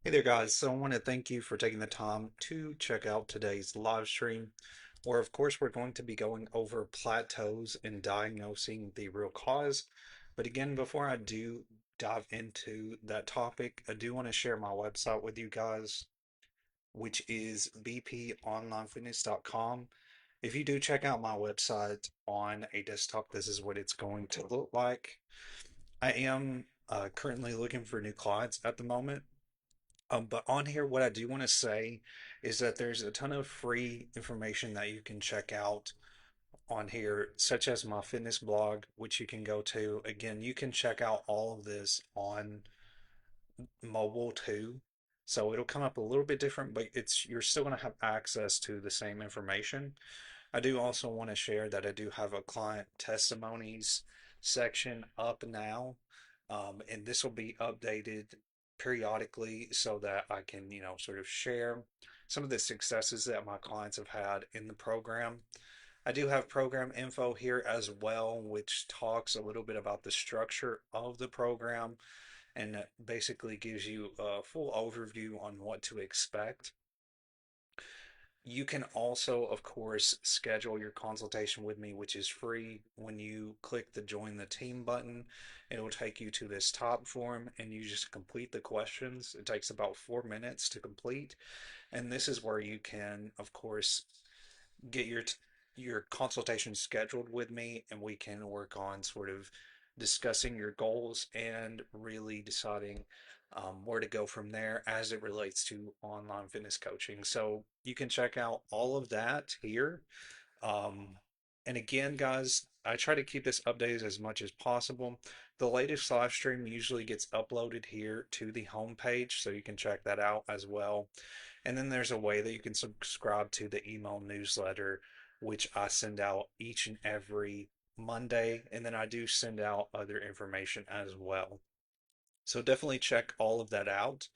Hey there, guys. So I want to thank you for taking the time to check out today's live stream, where, of course, we're going to be going over plateaus and diagnosing the real cause. But again, before I do dive into that topic, I do want to share my website with you guys, which is bponlinefitness.com. If you do check out my website on a desktop, this is what it's going to look like. I am currently looking for new clients at the moment. But on here, what I do want to say is that there's a ton of free information that you can check out on here, such as my fitness blog, which you can go to. Again, you can check out all of this on mobile too. So it'll come up a little bit different, but it's you're still going to have access to the same information. I do also want to share that I do have a client testimonies section up now, and this will be updated periodically so that I can, sort of share some of the successes that my clients have had in the program. I do have program info here as well, which talks a little bit about the structure of the program and basically gives you a full overview on what to expect. You can also, of course, schedule your consultation with me, which is free. When you click the join the team button, it will take you to this top form and you just complete the questions. It takes about 4 minutes to complete. And this is where you can, of course, get your consultation scheduled with me and we can work on sort of discussing your goals and really deciding where to go from there as it relates to online fitness coaching. So you can check out all of that here. Um, and again, guys, I try to keep this updated as much as possible. The latest live stream usually gets uploaded here to the homepage, so you can check that out as well. And then there's a way that you can subscribe to the email newsletter, which I send out each and every Monday. And then I do send out other information as well. So definitely check all of that out.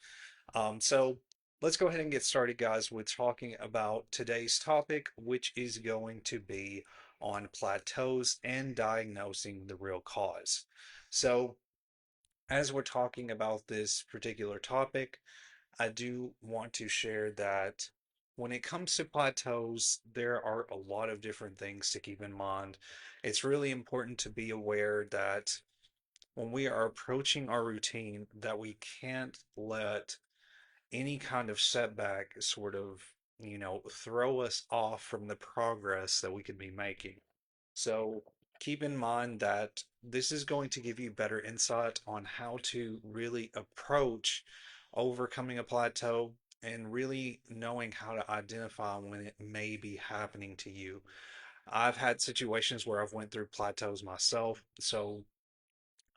So let's go ahead and get started, guys, with talking about today's topic, which is going to be on plateaus and diagnosing the real cause. So, as we're talking about this particular topic, I do want to share that when it comes to plateaus, there are a lot of different things to keep in mind. It's really important to be aware that when we are approaching our routine, that we can't let any kind of setback sort of, throw us off from the progress that we could be making. So keep in mind that this is going to give you better insight on how to really approach overcoming a plateau and really knowing how to identify when it may be happening to you. I've had situations where I've went through plateaus myself, so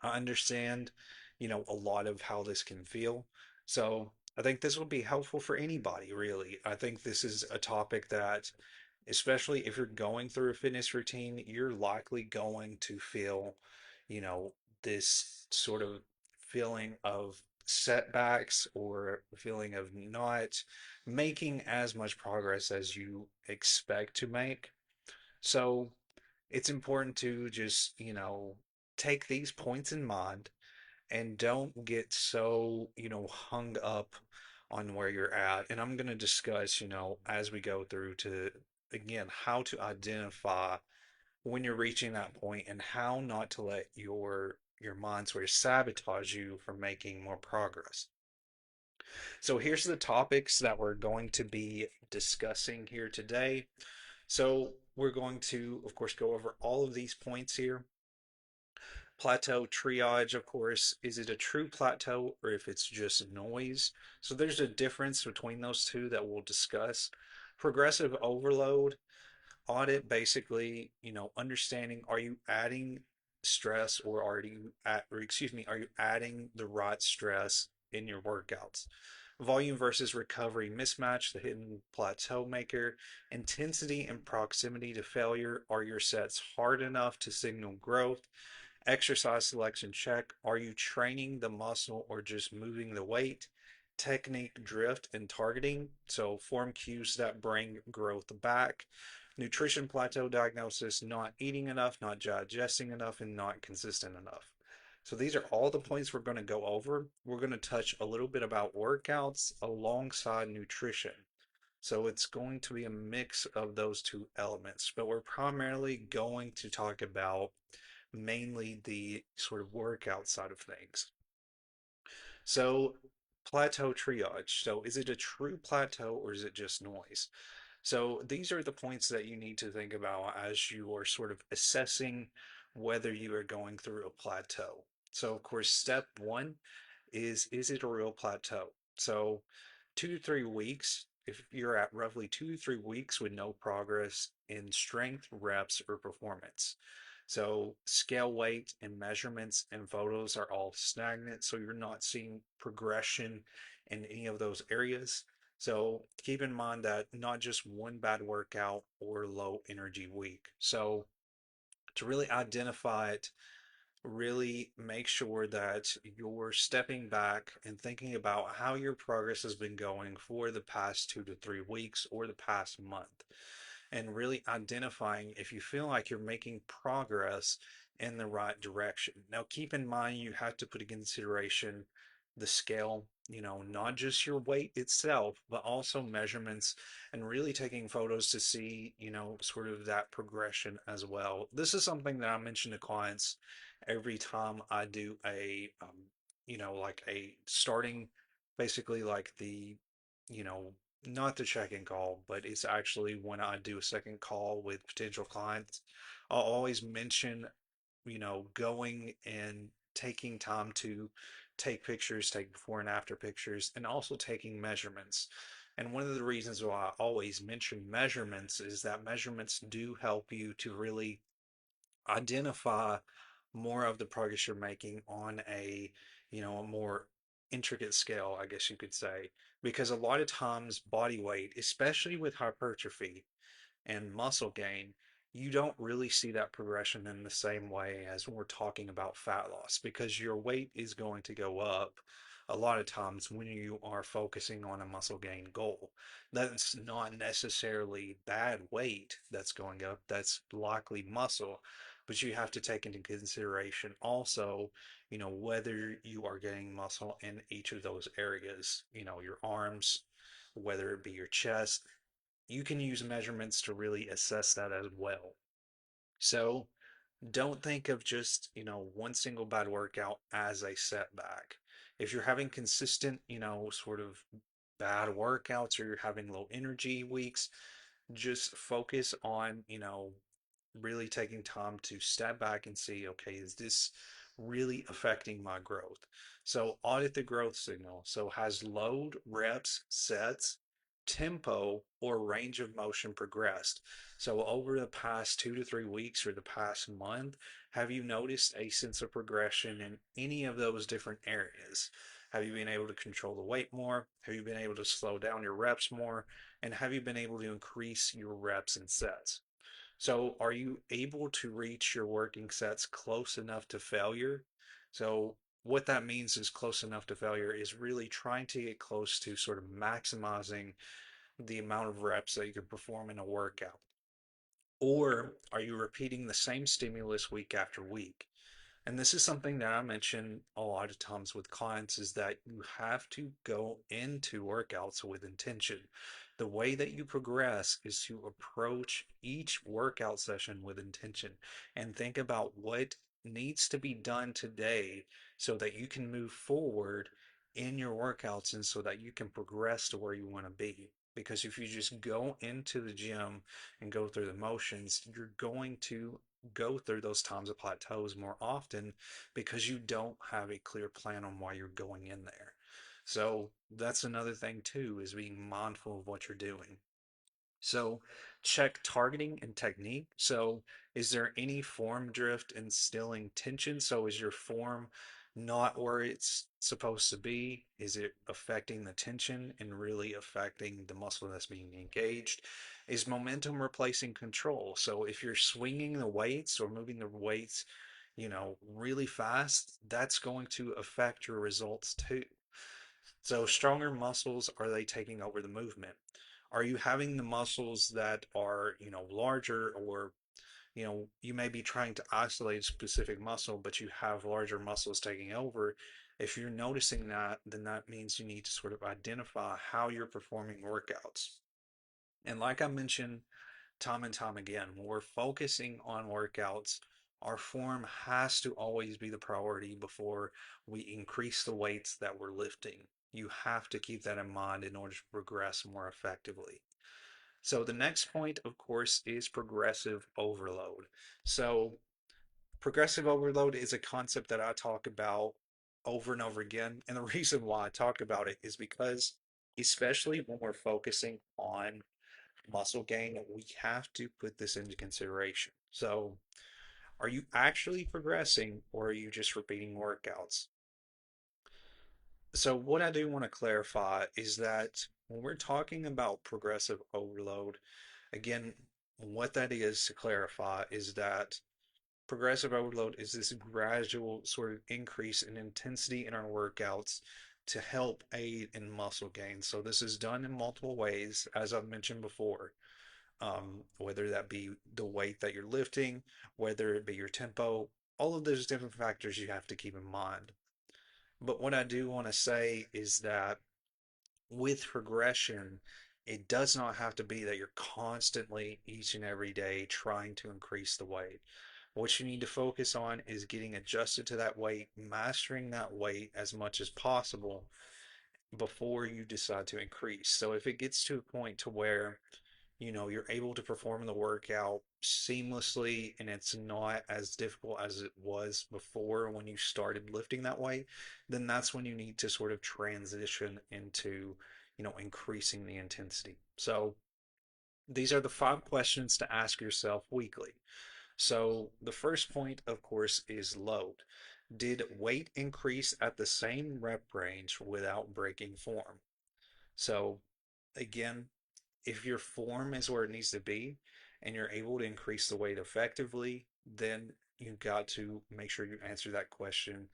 I understand, a lot of how this can feel. So I think this will be helpful for anybody, really. I think this is a topic that, especially if you're going through a fitness routine, you're likely going to feel, you know, this sort of feeling of setbacks or feeling of not making as much progress as you expect to make. So it's important to just, take these points in mind and don't get so, hung up on where you're at. And I'm going to discuss, as we go through to, again, how to identify when you're reaching that point and how not to let your mind sort of sabotage you from making more progress. So here's the topics that we're going to be discussing here today. So we're going to, of course, go over all of these points here. Plateau triage, of course, is it a true plateau or if it's just noise? So there's a difference between those two that we'll discuss. Progressive overload audit, basically, understanding, are you adding stress or are you adding the right stress in your workouts? Volume versus recovery mismatch, the hidden plateau maker. Intensity and proximity to failure, are your sets hard enough to signal growth? Exercise selection check, are you training the muscle or just moving the weight? Technique drift and targeting, so form cues that bring growth back. Nutrition plateau diagnosis, not eating enough, not digesting enough, and not consistent enough. So these are all the points we're going to go over. We're going to touch a little bit about workouts alongside nutrition. So it's going to be a mix of those two elements, but we're primarily going to talk about mainly the sort of workout side of things. So, plateau triage. So, is it a true plateau or is it just noise? So, these are the points that you need to think about as you are sort of assessing whether you are going through a plateau. So, of course, step one is it a real plateau? So, 2 to 3 weeks, if you're at roughly 2 to 3 weeks with no progress in strength, reps, or performance. So scale weight and measurements and photos are all stagnant, so you're not seeing progression in any of those areas. So keep in mind that not just one bad workout or low energy week. So to really identify it, really make sure that you're stepping back and thinking about how your progress has been going for the past 2 to 3 weeks or the past month, and really identifying if you feel like you're making progress in the right direction. Now, keep in mind you have to put in consideration the scale, not just your weight itself, but also measurements and really taking photos to see, sort of that progression as well. This is something that I mention to clients every time I do like a starting, basically like you know, not the check-in call, but it's actually when I do a second call with potential clients. I'll always mention, going and taking time to take pictures, take before and after pictures, and also taking measurements. And one of the reasons why I always mention measurements is that measurements do help you to really identify more of the progress you're making on a more intricate scale, I guess you could say. Because a lot of times body weight, especially with hypertrophy and muscle gain, you don't really see that progression in the same way as when we're talking about fat loss, because your weight is going to go up a lot of times when you are focusing on a muscle gain goal. That's not necessarily bad weight that's going up, that's likely muscle, but you have to take into consideration also, whether you are gaining muscle in each of those areas, your arms, whether it be your chest. You can use measurements to really assess that as well. So don't think of just, one single bad workout as a setback. If you're having consistent, sort of bad workouts or you're having low energy weeks, just focus on, really taking time to step back and see, okay, is this really affecting my growth? So audit the growth signal. So has load, reps, sets, tempo, or range of motion progressed? So over the past 2 to 3 weeks or the past month, have you noticed a sense of progression in any of those different areas? Have you been able to control the weight more? Have you been able to slow down your reps more? And have you been able to increase your reps and sets? So, are you able to reach your working sets close enough to failure? So, what that means is close enough to failure is really trying to get close to sort of maximizing the amount of reps that you can perform in a workout. Or are you repeating the same stimulus week after week? And this is something that I mention a lot of times with clients is that you have to go into workouts with intention. The way that you progress is to approach each workout session with intention and think about what needs to be done today so that you can move forward in your workouts and so that you can progress to where you want to be. Because if you just go into the gym and go through the motions, you're going to go through those times of plateaus more often because you don't have a clear plan on why you're going in there. So that's another thing too, is being mindful of what you're doing. So check targeting and technique. So is there any form drift instilling tension? So is your form not where it's supposed to be? Is it affecting the tension and really affecting the muscle that's being engaged? Is momentum replacing control? So if you're swinging the weights or moving the weights, really fast, that's going to affect your results too. So stronger muscles, are they taking over the movement? Are you having the muscles that are, larger or, you may be trying to isolate a specific muscle, but you have larger muscles taking over. If you're noticing that, then that means you need to sort of identify how you're performing workouts. And like I mentioned time and time again, when we're focusing on workouts, our form has to always be the priority before we increase the weights that we're lifting. You have to keep that in mind in order to progress more effectively. So the next point, of course, is progressive overload. So progressive overload is a concept that I talk about over and over again. And the reason why I talk about it is because, especially when we're focusing on muscle gain, we have to put this into consideration. So, are you actually progressing or are you just repeating workouts? So, what I do want to clarify is that when we're talking about progressive overload, again, what that is to clarify is that progressive overload is this gradual sort of increase in intensity in our workouts to help aid in muscle gain. So, this is done in multiple ways, as I've mentioned before, whether that be the weight that you're lifting, whether it be your tempo, all of those different factors you have to keep in mind. But what I do want to say is that with progression, it does not have to be that you're constantly each and every day trying to increase the weight. What you need to focus on is getting adjusted to that weight, mastering that weight as much as possible before you decide to increase. So if it gets to a point to where you're able to perform the workout seamlessly and it's not as difficult as it was before when you started lifting that weight, then that's when you need to sort of transition into, increasing the intensity. So these are the 5 questions to ask yourself weekly. So the first point, of course, is load. Did weight increase at the same rep range without breaking form? So again, if your form is where it needs to be and you're able to increase the weight effectively, then you've got to make sure you answer that question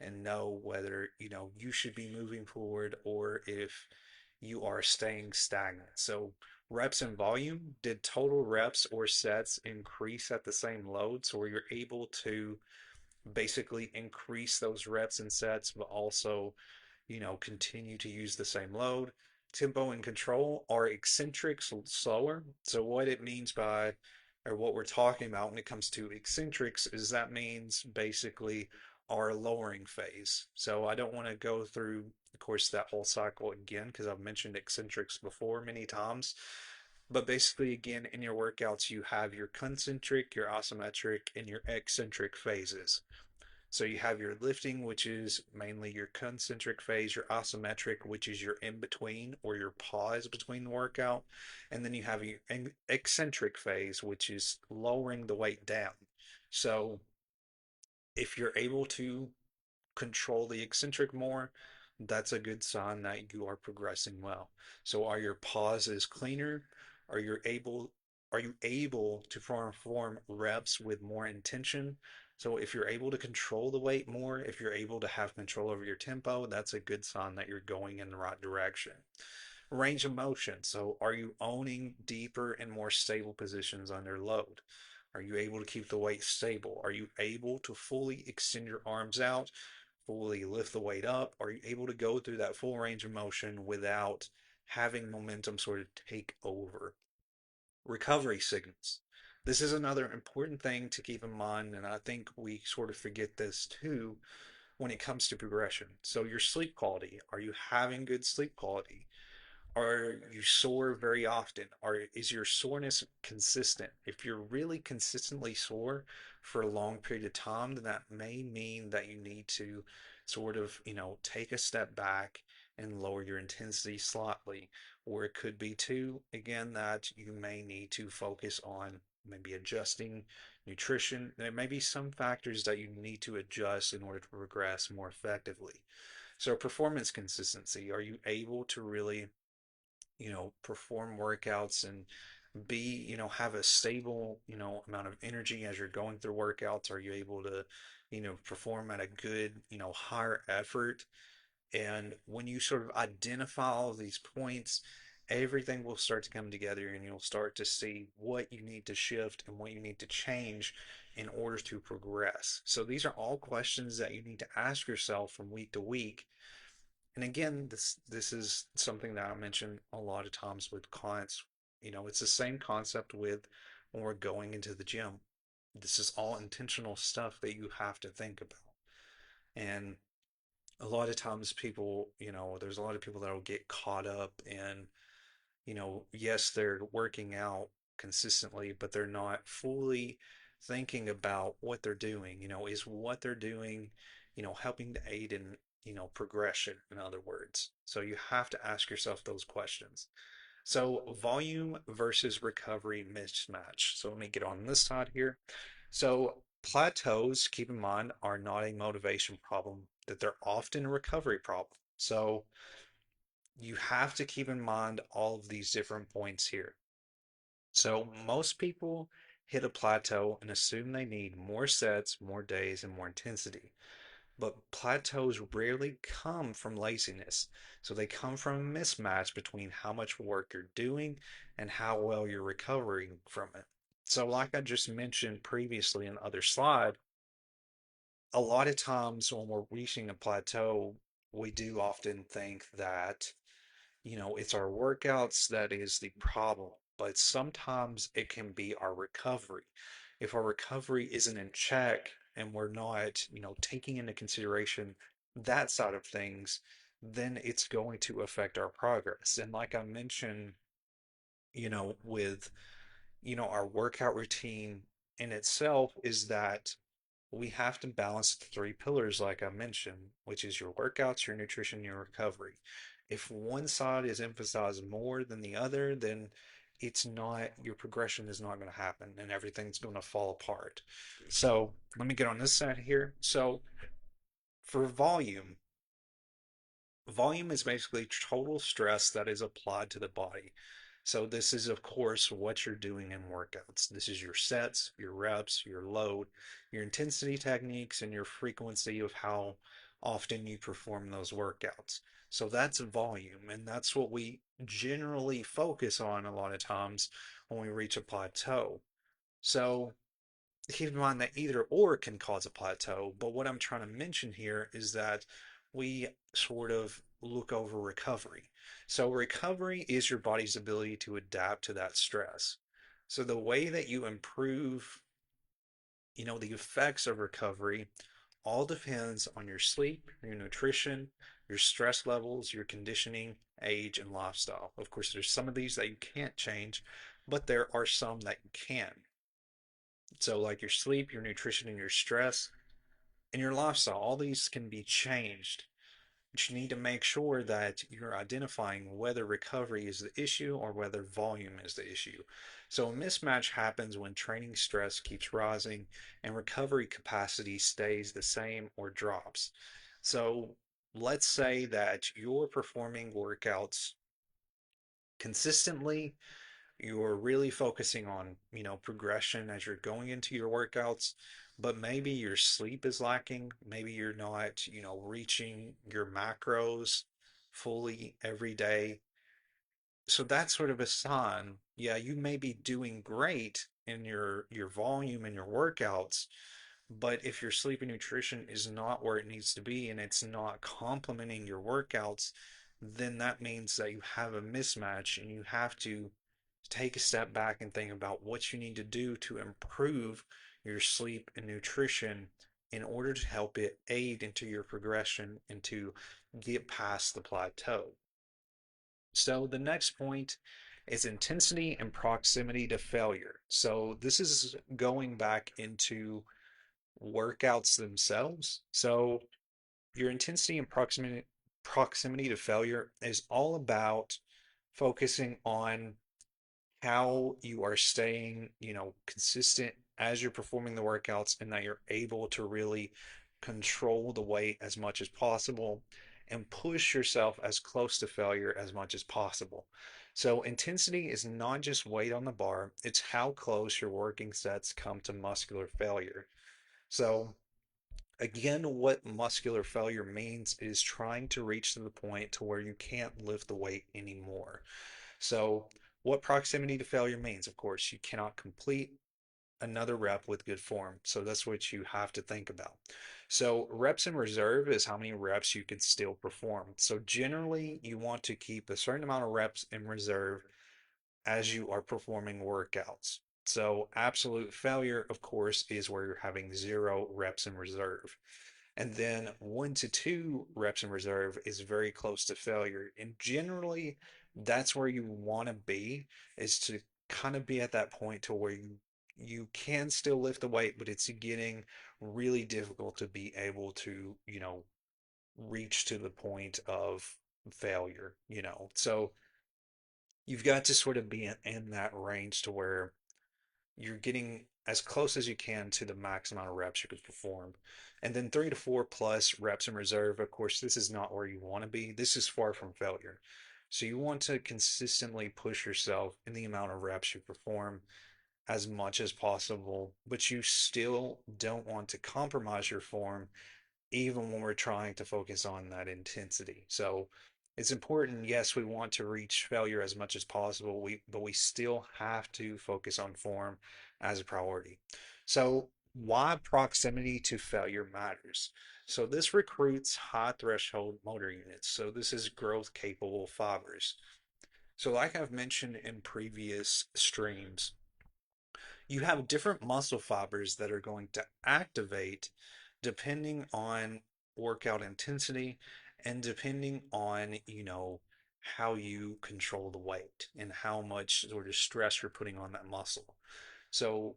and know whether, you should be moving forward or if you are staying stagnant. So, reps and volume, did total reps or sets increase at the same load? So, where you're able to basically increase those reps and sets, but also continue to use the same load. Tempo and control are eccentrics slower. So what it means by, or what we're talking about when it comes to eccentrics is that means basically our lowering phase. So I don't want to go through, of course, that whole cycle again because I've mentioned eccentrics before many times. But basically, again, in your workouts, you have your concentric, your isometric, and your eccentric phases. So you have your lifting, which is mainly your concentric phase, your isometric, which is your in between or your pause between the workout. And then you have your eccentric phase, which is lowering the weight down. So if you're able to control the eccentric more, that's a good sign that you are progressing well. So are your pauses cleaner? Are you able are you able to perform reps with more intention? So if you're able to control the weight more, if you're able to have control over your tempo, that's a good sign that you're going in the right direction. Range of motion. So are you owning deeper and more stable positions under load? Are you able to keep the weight stable? Are you able to fully extend your arms out, fully lift the weight up? Are you able to go through that full range of motion without having momentum sort of take over? Recovery signals. This is another important thing to keep in mind, and I think we sort of forget this too when it comes to progression. So, your sleep quality. Are you having good sleep quality? Are you sore very often? Is your soreness consistent? If you're really consistently sore for a long period of time, then that may mean that you need to sort of, take a step back and lower your intensity slightly. Or it could be too, again, that you may need to focus on maybe adjusting nutrition. There may be some factors that you need to adjust in order to progress more effectively. So performance consistency, are you able to really perform workouts and be, have a stable, amount of energy as you're going through workouts? Are you able to, perform at a good, higher effort? And when you sort of identify all of these points, everything will start to come together and you'll start to see what you need to shift and what you need to change in order to progress. So these are all questions that you need to ask yourself from week to week. And again, this is something that I mention a lot of times with clients. You know, it's the same concept with when we're going into the gym. This is all intentional stuff that you have to think about. And a lot of times people, there's a lot of people that will get caught up in, yes, they're working out consistently, but they're not fully thinking about what they're doing. Is what they're doing, helping to aid in, progression, in other words. So you have to ask yourself those questions. So volume versus recovery mismatch. So let me get on this side here. So plateaus, keep in mind, are not a motivation problem, that they're often a recovery problem. So you have to keep in mind all of these different points here. So most people hit a plateau and assume they need more sets, more days, and more intensity. But plateaus rarely come from laziness. So they come from a mismatch between how much work you're doing and how well you're recovering from it. So, like I just mentioned previously in the other slide, a lot of times when we're reaching a plateau, we do often think that, it's our workouts that is the problem, but sometimes it can be our recovery. If our recovery isn't in check and we're not, taking into consideration that side of things, then it's going to affect our progress. And like I mentioned, with, our workout routine in itself is that we have to balance the three pillars, like I mentioned, which is your workouts, your nutrition, your recovery. If one side is emphasized more than the other, then it's not, your progression is not going to happen and everything's going to fall apart. So let me get on this side here. So for volume, volume is basically total stress that is applied to the body. So this is, of course, what you're doing in workouts. This is your sets, your reps, your load, your intensity techniques, and your frequency of how often you perform those workouts. So that's volume, and that's what we generally focus on a lot of times when we reach a plateau. So keep in mind that either or can cause a plateau, but what I'm trying to mention here is that we sort of look over recovery. So recovery is your body's ability to adapt to that stress. So the way that you improve, the effects of recovery all depends on your sleep, your nutrition, your stress levels, your conditioning, age, and lifestyle. Of course, there's some of these that you can't change, but there are some that you can. So, like your sleep, your nutrition, and your stress, and your lifestyle, all these can be changed. But you need to make sure that you're identifying whether recovery is the issue or whether volume is the issue. So, a mismatch happens when training stress keeps rising and recovery capacity stays the same or drops. So, let's say that you're performing workouts consistently, you're really focusing on, progression as you're going into your workouts, but maybe your sleep is lacking. Maybe you're not, reaching your macros fully every day. So that's sort of a sign. Yeah, you may be doing great in your volume and your workouts, but if your sleep and nutrition is not where it needs to be and it's not complementing your workouts, then that means that you have a mismatch and you have to take a step back and think about what you need to do to improve your sleep and nutrition in order to help it aid into your progression and to get past the plateau. So the next point is intensity and proximity to failure. So this is going back into workouts themselves. So your intensity and proximity to failure is all about focusing on how you are staying, consistent as you're performing the workouts and that you're able to really control the weight as much as possible and push yourself as close to failure as much as possible. So intensity is not just weight on the bar, it's how close your working sets come to muscular failure. So again, what muscular failure means is trying to reach to the point to where you can't lift the weight anymore. So, what proximity to failure means, of course, you cannot complete another rep with good form. So that's what you have to think about. So reps in reserve is how many reps you can still perform. So generally, you want to keep a certain amount of reps in reserve as you are performing workouts. So absolute failure, of course, is where you're having 0 reps in reserve. And then 1 to 2 reps in reserve is very close to failure. And generally, that's where you want to be, is to kind of be at that point to where you can still lift the weight, but it's getting really difficult to be able to, reach to the point of failure. So you've got to sort of be in that range to where you're getting as close as you can to the max amount of reps you could perform. And then 3 to 4 plus reps in reserve. Of course, this is not where you want to be. This is far from failure. So you want to consistently push yourself in the amount of reps you perform as much as possible, but you still don't want to compromise your form even when we're trying to focus on that intensity. So it's important, yes, we want to reach failure as much as possible, but we still have to focus on form as a priority. So why proximity to failure matters. So this recruits high threshold motor units. So this is growth capable fibers. So like I've mentioned in previous streams, you have different muscle fibers that are going to activate depending on workout intensity and depending on, how you control the weight and how much sort of stress you're putting on that muscle. So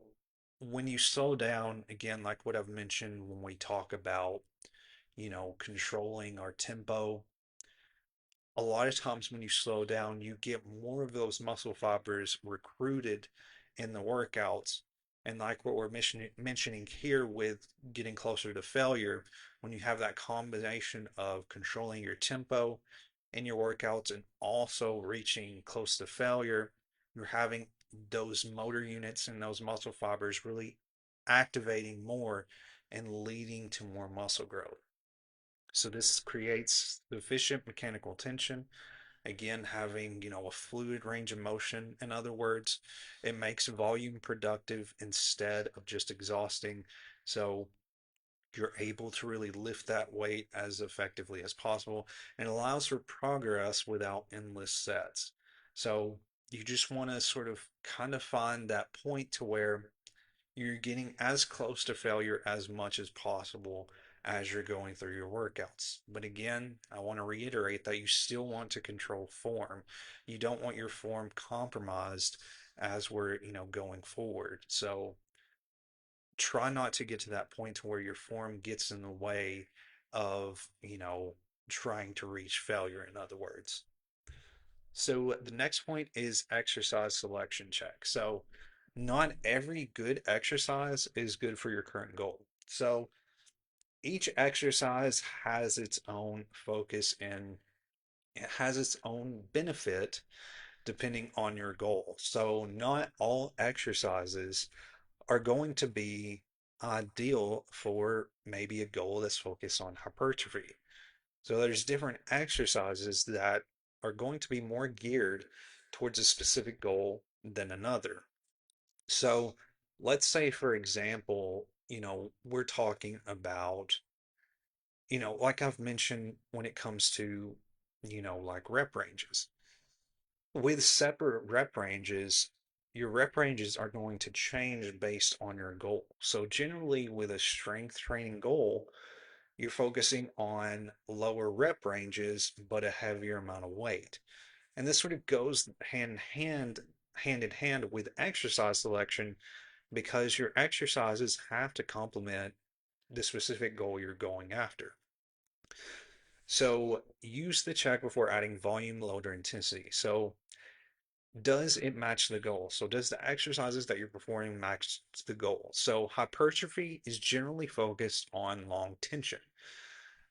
when you slow down, again, like what I've mentioned when we talk about, controlling our tempo, a lot of times when you slow down, you get more of those muscle fibers recruited in the workouts. And like what we're mentioning here with getting closer to failure, when you have that combination of controlling your tempo in your workouts and also reaching close to failure, you're having those motor units and those muscle fibers really activating more and leading to more muscle growth. So this creates efficient mechanical tension. Again, having, a fluid range of motion. In other words, it makes volume productive instead of just exhausting. So you're able to really lift that weight as effectively as possible and allows for progress without endless sets. So you just want to sort of kind of find that point to where you're getting as close to failure as much as possible as you're going through your workouts. But again, I want to reiterate that you still want to control form. You don't want your form compromised as we're, going forward. So try not to get to that point to where your form gets in the way of, trying to reach failure, in other words. So the next point is exercise selection check. So not every good exercise is good for your current goal. So each exercise has its own focus and it has its own benefit depending on your goal. So not all exercises are going to be ideal for maybe a goal that's focused on hypertrophy. So there's different exercises that are going to be more geared towards a specific goal than another. So let's say, for example, we're talking about, like I've mentioned when it comes to, like rep ranges. With separate rep ranges, your rep ranges are going to change based on your goal. So generally with a strength training goal, you're focusing on lower rep ranges, but a heavier amount of weight. And this sort of goes hand in hand with exercise selection because your exercises have to complement the specific goal you're going after. So use the check before adding volume, load, or intensity. So does it match the goal? So does the exercises that you're performing match the goal? So hypertrophy is generally focused on long tension,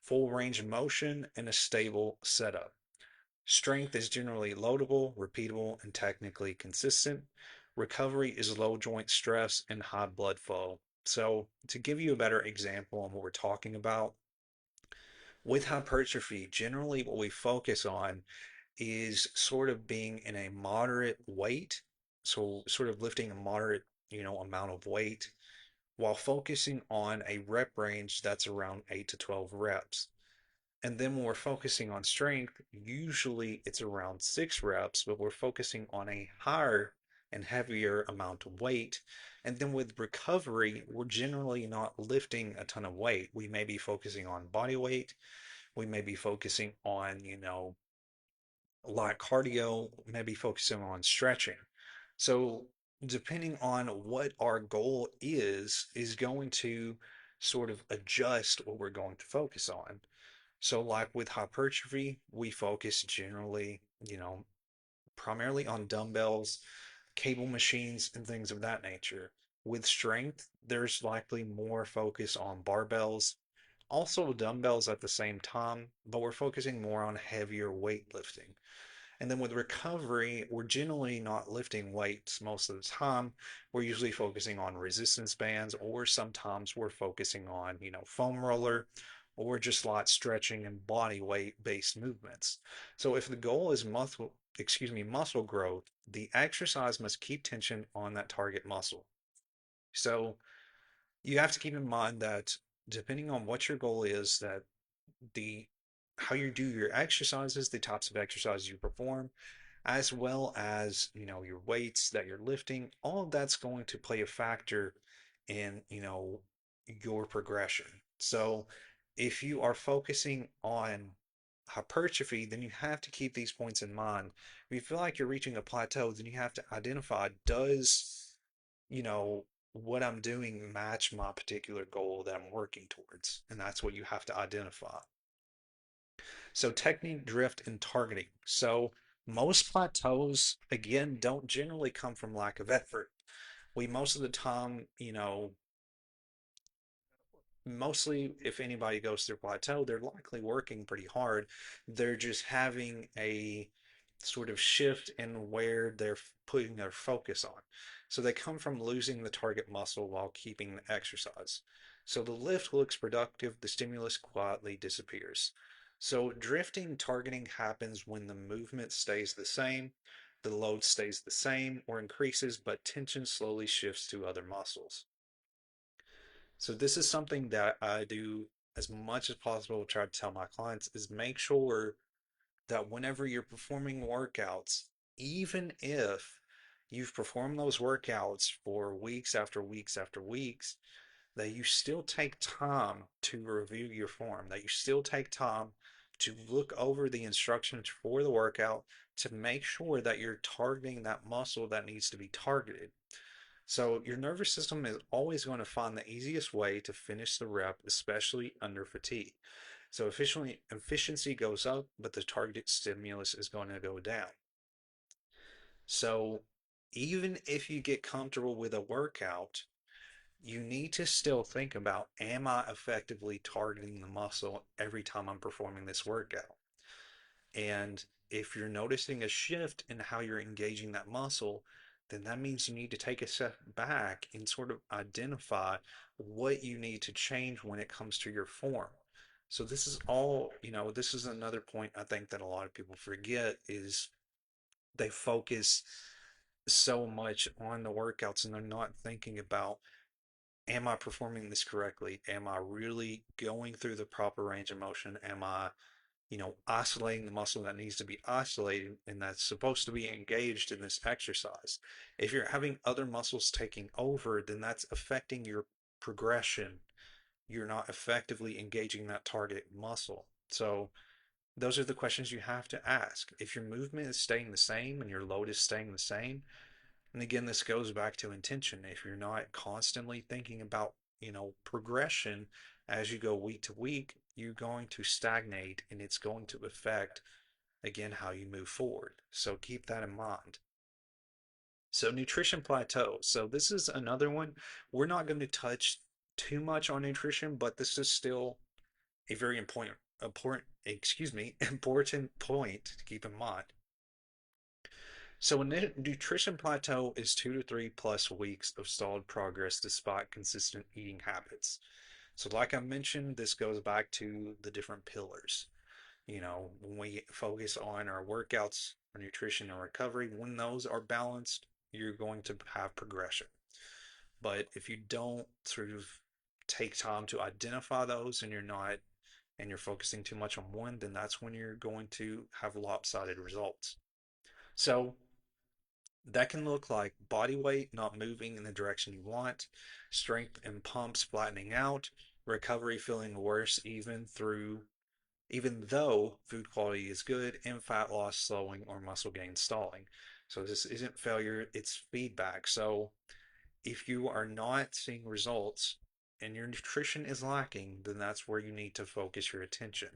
full range of motion, and a stable setup. Strength is generally loadable, repeatable, and technically consistent. Recovery is low joint stress and high blood flow. So, to give you a better example on what we're talking about, with hypertrophy, generally what we focus on is sort of being in a moderate weight, so sort of lifting a moderate, amount of weight while focusing on a rep range that's around 8 to 12 reps. And then when we're focusing on strength, usually it's around 6 reps, but we're focusing on a higher and heavier amount of weight. And then with recovery, we're generally not lifting a ton of weight. We may be focusing on body weight. We may be focusing on, light cardio, maybe focusing on stretching. So depending on what our goal is going to sort of adjust what we're going to focus on. So like with hypertrophy, we focus generally, primarily on dumbbells, cable machines, and things of that nature. With strength, there's likely more focus on barbells, also dumbbells at the same time, but we're focusing more on heavier weightlifting. And then with recovery, we're generally not lifting weights most of the time. We're usually focusing on resistance bands, or sometimes we're focusing on, foam roller, or just light stretching and body weight based movements. So if the goal is muscle growth, the exercise must keep tension on that target muscle. So you have to keep in mind that depending on what your goal is, that the how you do your exercises, the types of exercises you perform, as well as your weights that you're lifting, all of that's going to play a factor in your progression. So if you are focusing on hypertrophy, then you have to keep these points in mind. If you feel like you're reaching a plateau, then you have to identify, does you know what I'm doing match my particular goal that I'm working towards? And that's what you have to identify. So technique, drift, and targeting. So most plateaus, again, don't generally come from lack of effort. We most of the time, mostly if anybody goes through plateau, they're likely working pretty hard. They're just having a sort of shift in where they're putting their focus on. So they come from losing the target muscle while keeping the exercise. So the lift looks productive, the stimulus quietly disappears. So drifting targeting happens when the movement stays the same, the load stays the same or increases, but tension slowly shifts to other muscles. So this is something that I do as much as possible to try to tell my clients is make sure that whenever you're performing workouts, even if you've performed those workouts for weeks after weeks after weeks, that you still take time to review your form, that you still take time to look over the instructions for the workout to make sure that you're targeting that muscle that needs to be targeted. So your nervous system is always going to find the easiest way to finish the rep, especially under fatigue. So efficiency goes up, but the targeted stimulus is going to go down. So even if you get comfortable with a workout, you need to still think about, am I effectively targeting the muscle every time I'm performing this workout? And if you're noticing a shift in how you're engaging that muscle, then that means you need to take a step back and sort of identify what you need to change when it comes to your form. So this is all, this is another point I think that a lot of people forget is they focus so much on the workouts and they're not thinking about, am I performing this correctly? Am I really going through the proper range of motion? Am I isolating the muscle that needs to be isolated and that's supposed to be engaged in this exercise? If you're having other muscles taking over, then that's affecting your progression. You're not effectively engaging that target muscle. So those are the questions you have to ask. If your movement is staying the same and your load is staying the same, and again, this goes back to intention. If you're not constantly thinking about, progression as you go week to week, you're going to stagnate and it's going to affect, again, how you move forward. So keep that in mind. So nutrition plateau. So this is another one. We're not going to touch too much on nutrition, but this is still a very important point to keep in mind. So a nutrition plateau is 2 to 3 plus weeks of solid progress despite consistent eating habits. So like I mentioned, this goes back to the different pillars. When we focus on our workouts, our nutrition, and recovery, when those are balanced, you're going to have progression. But if you don't sort of take time to identify those and you're focusing too much on one, then that's when you're going to have lopsided results. So that can look like body weight not moving in the direction you want, strength and pumps flattening out, recovery feeling worse even though food quality is good, and fat loss slowing or muscle gain stalling. So this isn't failure, it's feedback. So if you are not seeing results and your nutrition is lacking, then that's where you need to focus your attention.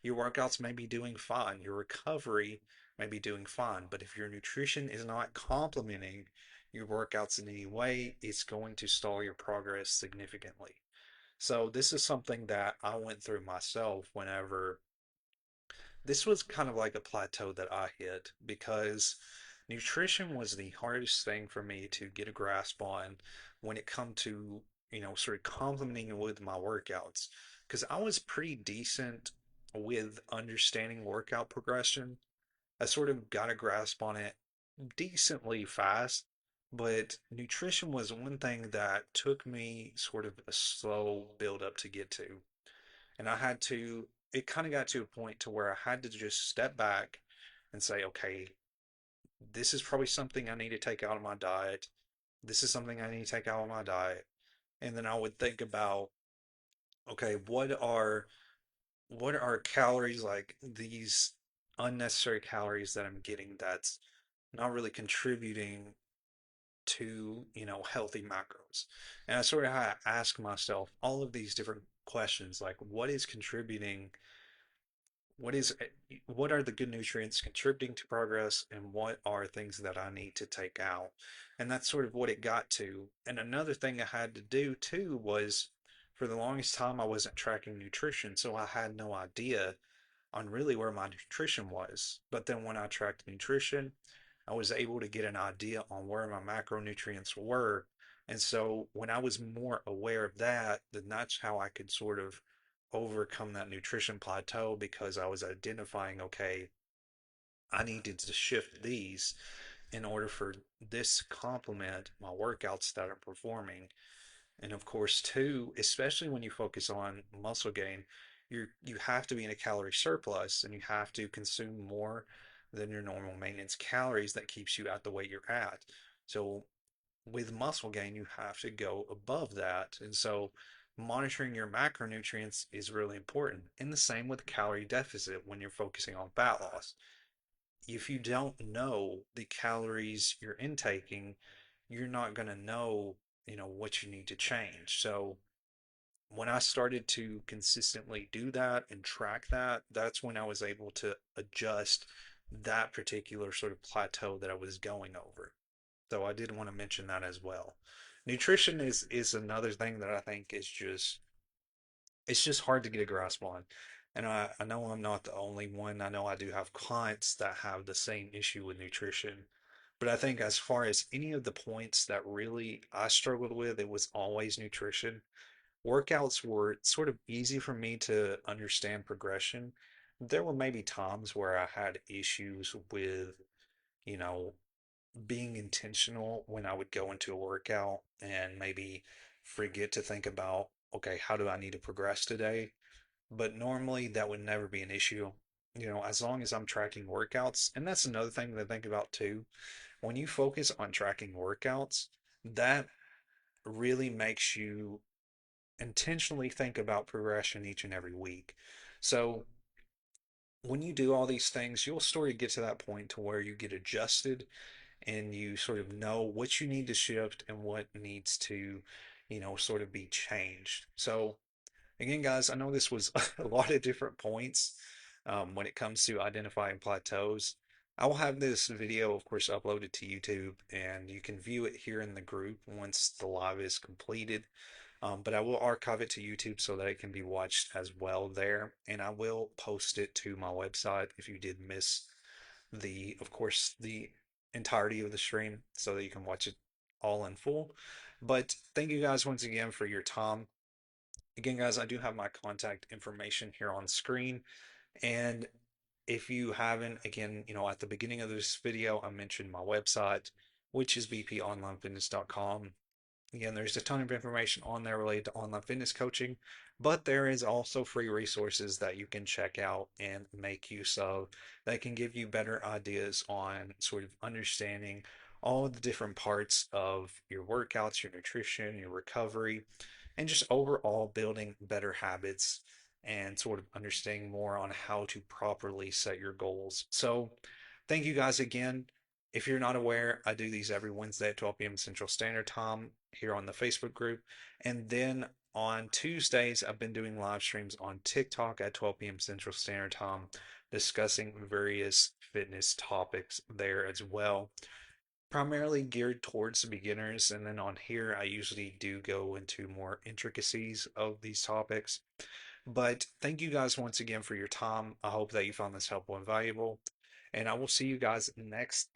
Your workouts may be doing fine, your recovery may be doing fine, but if your nutrition is not complementing your workouts in any way, it's going to stall your progress significantly. So, this is something that I went through myself whenever this was kind of like a plateau that I hit because nutrition was the hardest thing for me to get a grasp on when it come to, sort of complementing it with my workouts. Because I was pretty decent with understanding workout progression. I sort of got a grasp on it decently fast, but nutrition was one thing that took me sort of a slow build up to get to. And it kind of got to a point to where I had to just step back and say, okay, this is probably something I need to take out of my diet. This is something I need to take out of my diet. And then I would think about, okay, what are calories, like these unnecessary calories that I'm getting that's not really contributing to, healthy macros. And I sort of had to ask myself all of these different questions, like what is contributing what is what are the good nutrients contributing to progress and what are things that I need to take out? And that's sort of what it got to. And another thing I had to do too was for the longest time I wasn't tracking nutrition, so I had no idea on really where my nutrition was. But then when I tracked nutrition, I was able to get an idea on where my macronutrients were. And so when I was more aware of that, then that's how I could sort of overcome that nutrition plateau because I was identifying, okay, I needed to shift these in order for this to complement my workouts that I'm performing. And of course, too, especially when you focus on muscle gain, you have to be in a calorie surplus and you have to consume more than your normal maintenance calories that keeps you at the weight you're at. So with muscle gain, you have to go above that. And so monitoring your macronutrients is really important. And the same with calorie deficit when you're focusing on fat loss. If you don't know the calories you're intaking, you're not going to know, what you need to change. So when I started to consistently do that and track that, that's when I was able to adjust that particular sort of plateau that I was going over. So I did want to mention that as well. Nutrition is another thing that I think is just it's just hard to get a grasp on. And I know I'm not the only one. I know I do have clients that have the same issue with nutrition. But I think as far as any of the points that really I struggled with, it was always nutrition. Workouts were sort of easy for me to understand progression. There were maybe times where I had issues with, you know, being intentional when I would go into a workout and maybe forget to think about, okay, how do I need to progress today? But normally that would never be an issue. As long as I'm tracking workouts, and that's another thing to think about too. When you focus on tracking workouts, that really makes you intentionally think about progression each and every week. So when you do all these things, you'll sort of get to that point to where you get adjusted and you sort of know what you need to shift and what needs to, sort of be changed. So again, guys, I know this was a lot of different points when it comes to identifying plateaus. I will have this video, of course, uploaded to YouTube, and you can view it here in the group once the live is completed. But I will archive it to YouTube so that it can be watched as well there, and I will post it to my website if you did miss of course, the entirety of the stream so that you can watch it all in full. But thank you guys once again for your time. Again, guys, I do have my contact information here on screen. And if you haven't, again, at the beginning of this video, I mentioned my website, which is bponlinefitness.com. Again, there's a ton of information on there related to online fitness coaching, but there is also free resources that you can check out and make use of that can give you better ideas on sort of understanding all of the different parts of your workouts, your nutrition, your recovery, and just overall building better habits and sort of understanding more on how to properly set your goals. So, thank you guys again. If you're not aware, I do these every Wednesday at 12 p.m. Central Standard Time here on the Facebook group. And then on Tuesdays, I've been doing live streams on TikTok at 12 p.m. Central Standard Time, discussing various fitness topics there as well, primarily geared towards the beginners. And then on here, I usually do go into more intricacies of these topics. But thank you guys once again for your time. I hope that you found this helpful and valuable. And I will see you guys next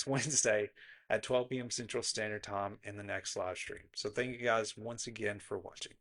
Wednesday at 12 p.m. Central Standard Time in the next live stream. So thank you guys once again for watching.